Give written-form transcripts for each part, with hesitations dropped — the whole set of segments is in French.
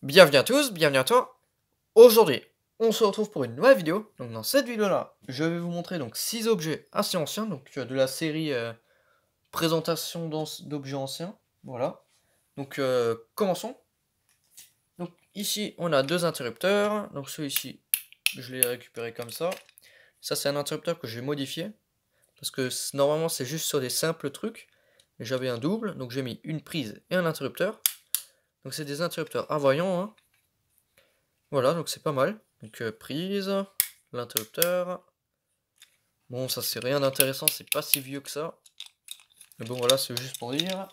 Bienvenue à tous, bienvenue à toi. Aujourd'hui, on se retrouve pour une nouvelle vidéo. Donc dans cette vidéo-là, je vais vous montrer donc 6 objets assez anciens, donc de la série présentation d'objets anciens. Voilà. Donc commençons. Donc ici, on a deux interrupteurs. Donc celui-ci, je l'ai récupéré comme ça. Ça, c'est un interrupteur que j'ai modifié parce que normalement, c'est juste sur des simples trucs. Mais j'avais un double, donc j'ai mis une prise et un interrupteur. Donc c'est des interrupteurs à voyants, hein. Voilà, donc c'est pas mal. Donc prise, l'interrupteur. Bon, ça c'est rien d'intéressant, c'est pas si vieux que ça. Mais bon, voilà, c'est juste pour dire.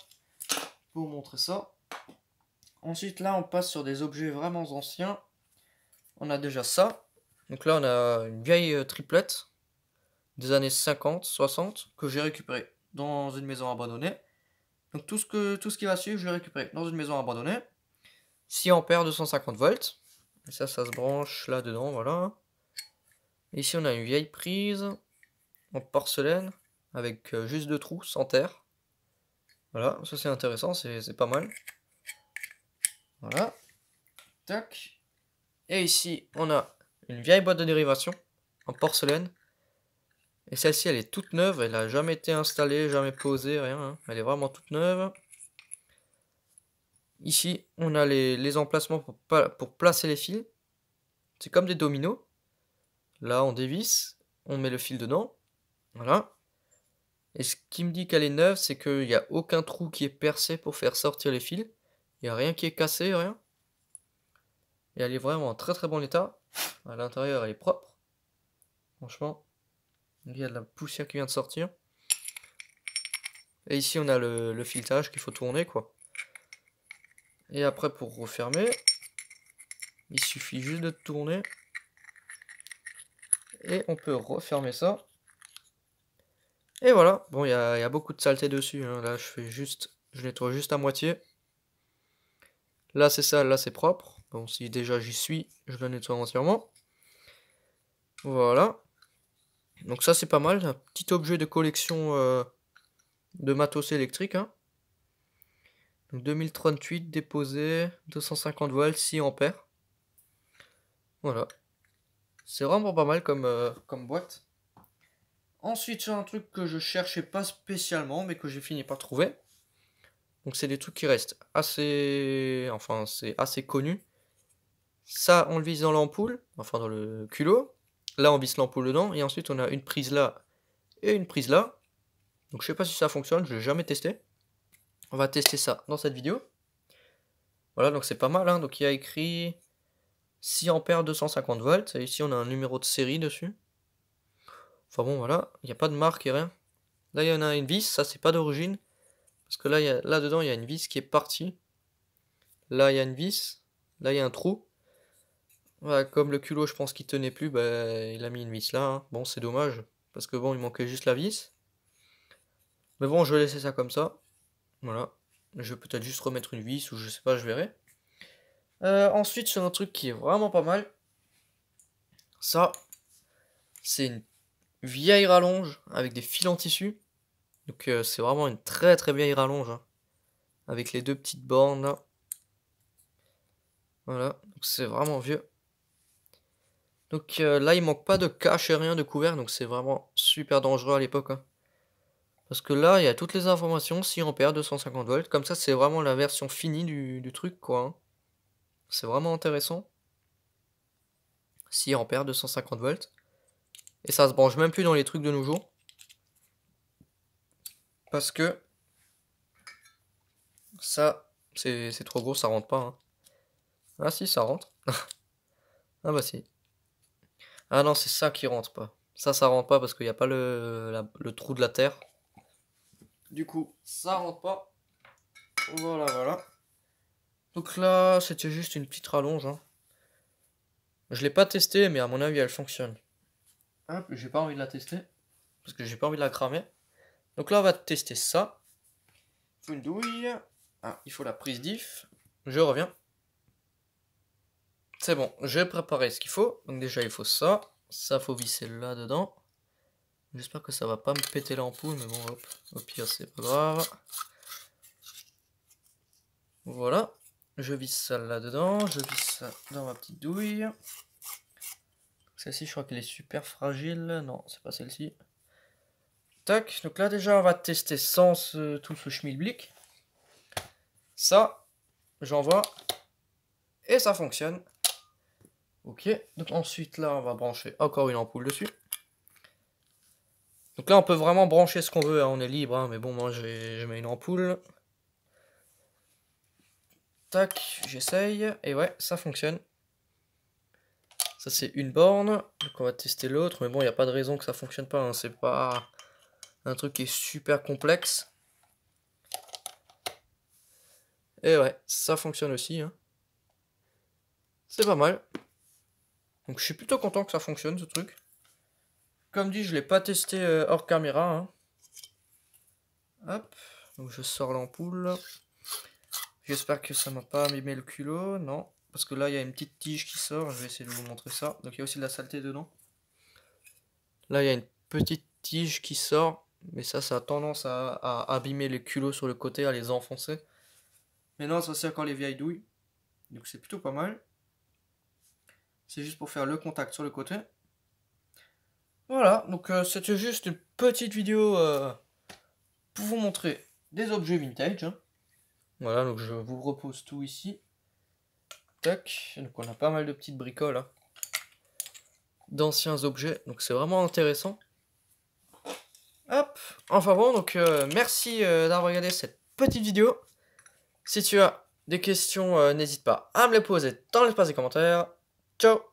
Pour montrer ça. Ensuite, là, on passe sur des objets vraiment anciens. On a déjà ça. Donc là, on a une vieille triplette des années 50, 60 que j'ai récupérée dans une maison abandonnée. Donc tout ce qui va suivre, je l'ai récupéré dans une maison abandonnée. 6 ampères, 250 volts. Et ça se branche là-dedans, voilà. Et ici, on a une vieille prise en porcelaine avec juste deux trous sans terre. Voilà, ça c'est intéressant, c'est pas mal. Voilà. Tac. Et ici, on a une vieille boîte de dérivation en porcelaine. Et celle-ci, elle est toute neuve, elle a jamais été installée, jamais posée, rien, hein. Elle est vraiment toute neuve. Ici, on a les emplacements pour placer les fils. C'est comme des dominos. Là, on dévisse, on met le fil dedans. Voilà. Et ce qui me dit qu'elle est neuve, c'est qu'il n'y a aucun trou qui est percé pour faire sortir les fils. Il n'y a rien qui est cassé, rien. Et elle est vraiment en très très bon état. À l'intérieur, elle est propre. Franchement, il y a de la poussière qui vient de sortir. Et ici, on a le filetage qu'il faut tourner, quoi. Et après, pour refermer, il suffit juste de tourner. Et on peut refermer ça. Et voilà. Bon, il y a beaucoup de saleté dessus, hein. Là, je nettoie juste à moitié. Là, c'est sale, là, c'est propre. Bon, si déjà j'y suis, je le nettoie entièrement. Voilà. Donc ça, c'est pas mal. Un petit objet de collection de matos électrique, hein. Donc 2038 déposé, 250 volts, 6 ampères. Voilà. C'est vraiment pas mal comme boîte. Ensuite, c'est un truc que je cherchais pas spécialement, mais que j'ai fini par trouver. Donc c'est des trucs qui restent assez... Enfin, c'est assez connu. Ça, on le visse dans l'ampoule, enfin dans le culot. Là, on visse l'ampoule dedans. Et ensuite, on a une prise là et une prise là. Donc je sais pas si ça fonctionne, je l'ai jamais testé. On va tester ça dans cette vidéo. Voilà, donc c'est pas mal, hein. Donc il y a écrit 6 ampères 250 volts. Et ici on a un numéro de série dessus. Enfin bon, voilà, il n'y a pas de marque et rien. Là il y en a une vis, ça c'est pas d'origine. Parce que là dedans il y a une vis qui est partie. Là il y a une vis. Là il y a un trou. Voilà, comme le culot je pense qu'il tenait plus, bah, il a mis une vis là, hein. Bon, c'est dommage. Parce que bon, il manquait juste la vis. Mais bon, je vais laisser ça comme ça. Voilà. Je vais peut-être juste remettre une vis ou je sais pas, je verrai. Ensuite, c'est un truc qui est vraiment pas mal. Ça, c'est une vieille rallonge avec des fils en tissu. Donc c'est vraiment une très très vieille rallonge, hein, avec les deux petites bornes là. Voilà, donc c'est vraiment vieux. Donc là, il manque pas de cache et rien de couvert, donc c'est vraiment super dangereux à l'époque, hein. Parce que là, il y a toutes les informations, 6 ampères, 250 volts. Comme ça, c'est vraiment la version finie du truc, quoi, hein. C'est vraiment intéressant. 6 ampères, 250 volts. Et ça se branche même plus dans les trucs de nos jours. Parce que ça, c'est trop gros, ça rentre pas, hein. Ah si, ça rentre. Ah bah si. Ah non, c'est ça qui rentre pas. Ça rentre pas parce qu'il n'y a pas le trou de la terre. Du coup, ça rentre pas. Voilà, voilà. Donc là, c'était juste une petite rallonge, hein. Je l'ai pas testé, mais à mon avis, elle fonctionne. Hop, j'ai pas envie de la tester. Parce que j'ai pas envie de la cramer. Donc là, on va tester ça. Il faut une douille. Ah, il faut la prise diff. Je reviens. C'est bon, j'ai préparé ce qu'il faut. Donc déjà, il faut ça. Ça, faut visser là-dedans. J'espère que ça va pas me péter l'ampoule, mais bon, hop. Au pire, c'est pas grave. Voilà. Je visse ça là-dedans, je visse ça dans ma petite douille. Celle-ci, je crois qu'elle est super fragile. Non, c'est pas celle-ci. Tac, donc là déjà, on va tester sans tout ce schmilblick. Ça, j'envoie. Et ça fonctionne. Ok, donc ensuite là, on va brancher encore une ampoule dessus. Donc là, on peut vraiment brancher ce qu'on veut, hein, on est libre, hein, mais bon, moi, je mets une ampoule. Tac, j'essaye, et ouais, ça fonctionne. Ça, c'est une borne, donc on va tester l'autre, mais bon, il n'y a pas de raison que ça fonctionne pas, hein, c'est pas un truc qui est super complexe. Et ouais, ça fonctionne aussi, hein. C'est pas mal. Donc je suis plutôt content que ça fonctionne, ce truc. Comme dit, je l'ai pas testé hors caméra, hein. Hop, donc je sors l'ampoule. J'espère que ça m'a pas abîmé le culot, non. Parce que là, il y a une petite tige qui sort, je vais essayer de vous montrer ça. Donc il y a aussi de la saleté dedans. Là, il y a une petite tige qui sort, mais ça a tendance à abîmer les culots sur le côté, à les enfoncer. Mais non, ça c'est encore les vieilles douilles. Donc c'est plutôt pas mal. C'est juste pour faire le contact sur le côté. Voilà, donc c'était juste une petite vidéo pour vous montrer des objets vintage, hein. Voilà, donc je vous repose tout ici. Tac, donc on a pas mal de petites bricoles, hein, d'anciens objets, donc c'est vraiment intéressant. Hop, enfin bon, donc merci d'avoir regardé cette petite vidéo. Si tu as des questions, n'hésite pas à me les poser dans l'espace des commentaires. Ciao!